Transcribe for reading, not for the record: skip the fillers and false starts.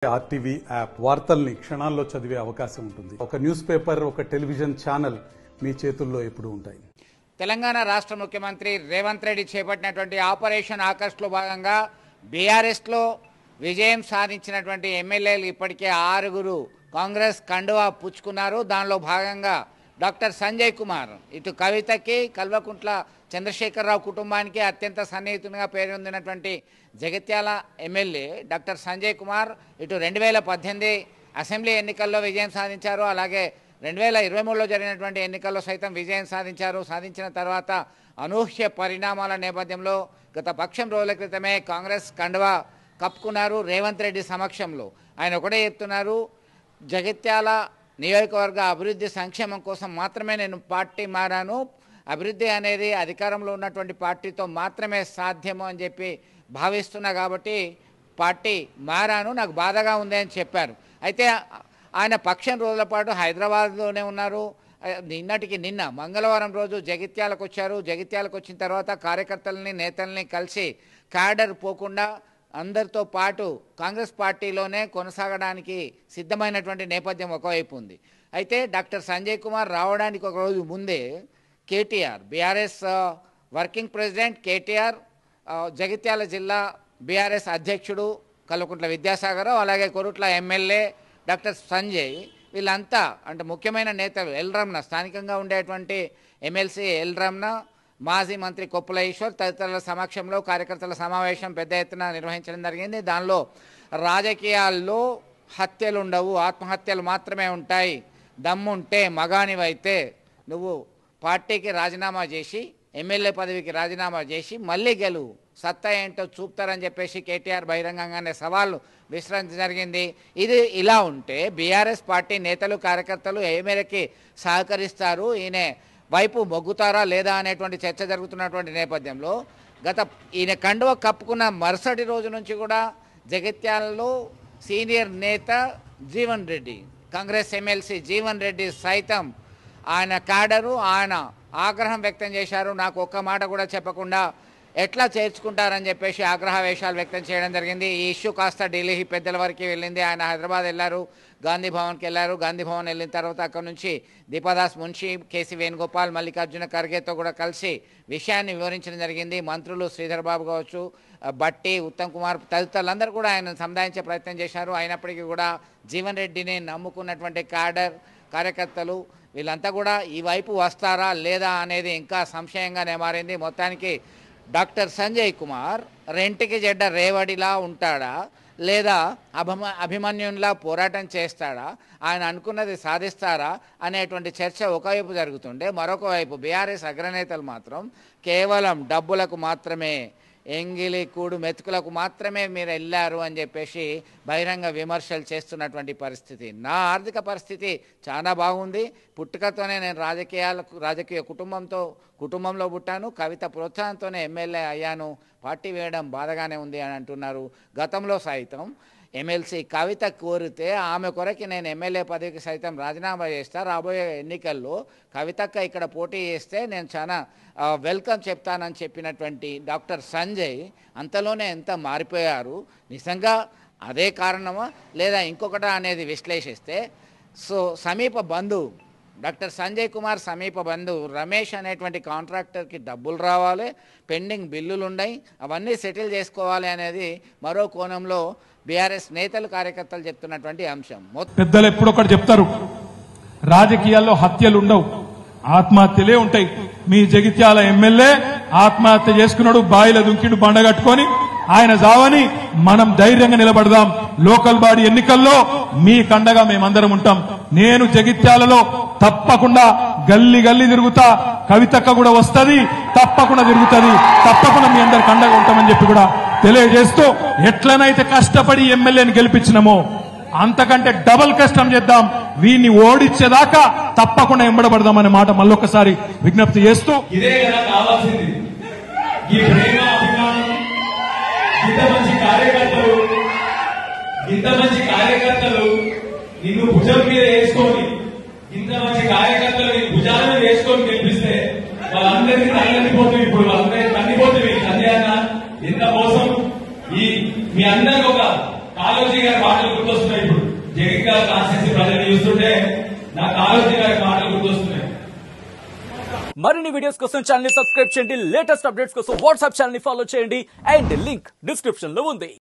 RTV app వార్తల్ని క్షణాల్లో చదివే అవకాశం ఉంటుంది. ఒక న్యూస్ పేపర్, ఒక టెలివిజన్ ఛానల్ మీ చేతుల్లో ఎప్పుడూ ఉంటాయి. తెలంగాణ రాష్ట్ర ముఖ్యమంత్రి రేవంత్ రెడ్డి చేపట్టినటువంటి ఆపరేషన్ ఆకర్ష్లో భాగంగా బీఆర్ఎస్లో విజయం సాధించినటువంటి ఎమ్మెల్యేలు ఇప్పటికే 6 కాంగ్రెస్ కండువా పుచ్చుకున్నారు. దానిలో భాగంగా డాక్టర్ సంజయ్ కుమార్ ఇటు కవితకి, కల్వకుంట్ల చంద్రశేఖరరావు కుటుంబానికి అత్యంత సన్నిహితునిగా పేరొందినటువంటి జగిత్యాల ఎమ్మెల్యే డాక్టర్ సంజయ్ కుమార్ ఇటు 2018 అసెంబ్లీ ఎన్నికల్లో విజయం సాధించారు. అలాగే 2023లో జరిగినటువంటి ఎన్నికల్లో సైతం విజయం సాధించారు. సాధించిన తర్వాత అనూహ్య పరిణామాల నేపథ్యంలో గత పక్షం రోజుల క్రితమే కాంగ్రెస్ కండువా కప్పుకున్నారు రేవంత్ రెడ్డి సమక్షంలో. ఆయన ఒకటే చెప్తున్నారు, జగిత్యాల నియోజకవర్గ అభివృద్ధి సంక్షేమం కోసం మాత్రమే నేను పార్టీ మారాను, అభివృద్ధి అనేది అధికారంలో ఉన్నటువంటి పార్టీతో మాత్రమే సాధ్యము అని చెప్పి భావిస్తున్నా కాబట్టి పార్టీ మారాను, నాకు బాధగా ఉంది అని చెప్పారు. అయితే ఆయన పక్షం రోజుల పాటు హైదరాబాద్లోనే ఉన్నారు. నిన్న మంగళవారం రోజు జగిత్యాలకు వచ్చారు. జగిత్యాలకు వచ్చిన తర్వాత కార్యకర్తలని, నేతల్ని కలిసి క్యాడర్ పోకుండా అందరితో పాటు కాంగ్రెస్ పార్టీలోనే కొనసాగడానికి సిద్ధమైనటువంటి నేపథ్యం ఒకవైపు ఉంది. అయితే డాక్టర్ సంజయ్ కుమార్ రావడానికి ఒక రోజు ముందే KTR, BRS working president KTR, Jagtial జిల్లా బీఆర్ఎస్ అధ్యక్షుడు కల్వకుంట్ల విద్యాసాగర్, అలాగే కొరుట్ల ఎమ్మెల్యే డాక్టర్ సంజయ్, వీళ్ళంతా అంటే ముఖ్యమైన నేతలు ఎల్ రమణ, స్థానికంగా ఉండేటువంటి ఎమ్మెల్సీ ఎల్ రమణ, మాజీ మంత్రి కొప్పుల ఈశ్వర్ తదితరుల సమక్షంలో కార్యకర్తల సమావేశం పెద్ద ఎత్తున నిర్వహించడం జరిగింది. దానిలో రాజకీయాల్లో హత్యలు ఉండవు, ఆత్మహత్యలు మాత్రమే ఉంటాయి, దమ్ముంటే మగానివైతే నువ్వు పార్టీకి రాజీనామా చేసి, ఎమ్మెల్యే పదవికి రాజీనామా చేసి మళ్ళీ గెలువు, సత్తా ఏంటో చూపుతారని చెప్పేసి కేటీఆర్ బహిరంగంగానే సవాళ్ళు విసిరించడం జరిగింది. ఇది ఇలా ఉంటే బీఆర్ఎస్ పార్టీ నేతలు, కార్యకర్తలు ఏ మేరకి సహకరిస్తారు, ఈయన వైపు మొగ్గుతారా లేదా అనేటువంటి చర్చ జరుగుతున్నటువంటి నేపథ్యంలో ఈయన కండువ కప్పుకున్న మరుసటి రోజు నుంచి కూడా జగిత్యాలలో సీనియర్ నేత జీవన్ రెడ్డి, కాంగ్రెస్ ఎమ్మెల్సీ జీవన్ రెడ్డి సైతం ఆయన క్యాడరు, ఆయన ఆగ్రహం వ్యక్తం చేశారు. నాకు ఒక్క మాట కూడా చెప్పకుండా ఎట్లా చేర్చుకుంటారని చెప్పేసి ఆగ్రహవేశాలు వ్యక్తం చేయడం జరిగింది. ఈ ఇష్యూ కాస్త ఢిల్లీ పెద్దల వరకు వెళ్ళింది. ఆయన హైదరాబాద్ వెళ్ళారు, గాంధీ భవన్కి వెళ్ళారు. గాంధీ భవన్ వెళ్ళిన తర్వాత అక్కడ నుంచి దీపాదాస్ మున్షి, కేసీ వేణుగోపాల్, మల్లికార్జున ఖర్గేతో కూడా కలిసి విషయాన్ని వివరించడం జరిగింది. మంత్రులు శ్రీధర్ బాబు కావచ్చు, బట్టి, ఉత్తమ్ కుమార్ తదితరులందరూ కూడా ఆయన సముదాయించే ప్రయత్నం చేశారు. అయినప్పటికీ కూడా జీవన్ రెడ్డిని నమ్ముకున్నటువంటి క్యాడర్, కార్యకర్తలు వీళ్ళంతా కూడా ఈ వైపు వస్తారా లేదా అనేది ఇంకా సంశయంగానే మారింది. మొత్తానికి డాక్టర్ సంజయ్ కుమార్ రెంటికి జడ్డ రేవడిలా ఉంటాడా లేదా అభిమన్యునిలా పోరాటం చేస్తాడా, ఆయన అనుకున్నది సాధిస్తారా అనేటువంటి చర్చ ఒకవైపు జరుగుతుంటే, మరొక వైపు బీఆర్ఎస్ అగ్రనేతలు మాత్రం కేవలం డబ్బులకు మాత్రమే, ఎంగిలి కూడు మెతుకులకు మాత్రమే మీరు వెళ్ళారు అని చెప్పేసి బహిరంగ విమర్శలు చేస్తున్నటువంటి పరిస్థితి. నా ఆర్థిక పరిస్థితి చాలా బాగుంది, పుట్టుకతోనే నేను రాజకీయ కుటుంబంలో పుట్టాను, కవిత ప్రోత్సాహంతోనే ఎమ్మెల్యే అయ్యాను, పార్టీ వేయడం బాధగానే ఉంది అని అంటున్నారు. గతంలో సైతం ఎమ్మెల్సీ కవిత కోరితే ఆమె కొరకి నేను ఎమ్మెల్యే పదవికి సైతం రాజీనామా చేస్తా, రాబోయే ఎన్నికల్లో కవితక్క ఇక్కడ పోటీ చేస్తే నేను చాలా వెల్కమ్ చెప్తానని చెప్పినటువంటి డాక్టర్ సంజయ్ అంతలోనే ఎంత మారిపోయారు. నిజంగా అదే కారణమా లేదా ఇంకొకటా అనేది విశ్లేషిస్తే, సమీప బంధువు డాక్టర్ సంజయ్ కుమార్ సమీప బంధువు రమేష్ అనేటువంటి కాంట్రాక్టర్కి డబ్బులు రావాలి, పెండింగ్ బిల్లులు ఉన్నాయి, అవన్నీ సెటిల్ చేసుకోవాలి అనేది మరో కోణంలో బీఆర్ఎస్ నేతలు, కార్యకర్తలు చెప్తున్నటువంటి అంశం. పెద్దలు ఎప్పుడు ఒకటి చెప్తారు, రాజకీయాల్లో హత్యలు ఉండవు, ఆత్మహత్యలే ఉంటాయి. మీ జగిత్యాల ఎమ్మెల్యే ఆత్మహత్య చేసుకున్నాడు, బాయిల దుంకిడు బండ కట్టుకొని. ఆయన జావని మనం ధైర్యంగా నిలబడదాం. లోకల్ బాడీ ఎన్నికల్లో మీ కండగా మేమందరం ఉంటాం. నేను జగిత్యాలలో తప్పకుండా గల్లీ తిరుగుతా, కవితక్క కూడా వస్తుంది, తప్పకుండా తిరుగుతుంది, తప్పకుండా మీ అందరి కండగా ఉంటామని చెప్పి కూడా తెలియజేస్తూ, ఎట్లనైతే కష్టపడి ఎమ్మెల్యేని గెలిపించినామో అంతకంటే డబల్ కష్టం చేద్దాం, వీడిని ఓడించేదాకా తప్పకుండా ఎంబడబడదామనే మాట మళ్ళొకసారి విజ్ఞప్తి చేస్తూ, ఇదే కదా కావాల్సింది. ఈ ప్రేమ, అభిమానం, ఇంత మంచి కార్యకర్తలు నిన్ను భుజం మీద వేసుకొని, ఇంత మంచి కార్యకర్తలు నీ భుజాల మీద వేసుకొని గెలిపిస్తే వాళ్ళందరికీ తల్లిపోతుంది. ఇప్పుడు వాళ్ళందరికీ తల్లిపోతుంది. సంజయ్ అన్న ఎంత మోసం. మీ అందరికి ఒక కాలం కాళోజీ గారి మాటలు గుర్తొస్తున్నాయి. ఇప్పుడు జగిత్యాల కాన్స్టిట్యూన్సీ ప్రజలు చూస్తుంటే నాకు కాళోజీ గారి మాటలు గుర్తొస్తున్నాయి. మరిన్ని వీడియోస్ కోసం ఛానల్ ని సబ్స్క్రైబ్ చేయండి. లేటెస్ట్ అప్డేట్స్ కోసం వాట్సాప్ ఛానల్ ని ఫాలో చేయండి. అండ్ లింక్ డిస్క్రిప్షన్ లో ఉంది.